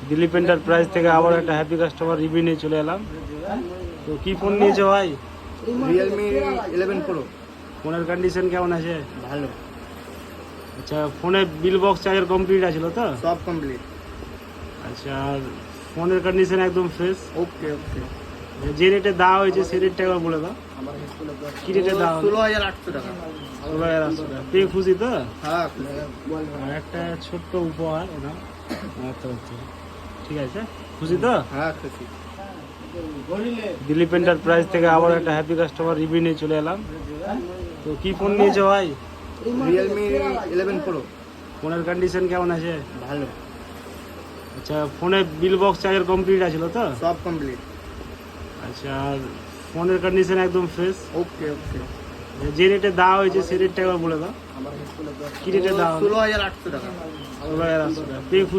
Dilip enterprise থেকে আবার একটা হ্যাপি কাস্টমার রিভিউ নিয়ে চলে এলাম। তো কি ফোন নিয়েছো ভাই? Realme 11 pro. ফোনের কন্ডিশন কেমন আছে? ভালো, আচ্ছা, ফোনে বিল বক্স চার্জার কমপ্লিট আছে তো? সব কমপ্লিট। আচ্ছা, আর ফোনের কন্ডিশন একদম ফ্রেশ। ওকে ওকে। যে রেটে দেওয়া হয়েছে সেই রেটটা একবার বলে দাও। কি রেটে দেওয়া হলো? 16,800 টাকা। 16,800 টাকা। পেয়ে খুশি তো? হ্যাঁ, আর একটা ছোট্ট উপহার ওটা আমার তরফ থেকে। ঠিক আছে, খুশি তো? হ্যাঁ খুশি। দিলীপ এন্টারপ্রাইজ থেকে আবার একটা হ্যাপি কাস্টমার রিভিউ নিয়ে চলে এলাম। তো কি ফোন নিয়েছো ভাই? Realme 11 pro. ফোনের কন্ডিশন কেমন আছে? ভালো, আচ্ছা, ফোনে বিল বক্স চার্জার কমপ্লিট আছে তো? সব কমপ্লিট। আচ্ছা, আর ফোনের কন্ডিশন একদম ফ্রেশ। ওকে ওকে। যে রেটে দেওয়া হয়েছে সেই রেটটা একবার বলে দাও। কি রেটে দেওয়া হলো? 16,800 টাকা। 16,800 টাকা। পেয়ে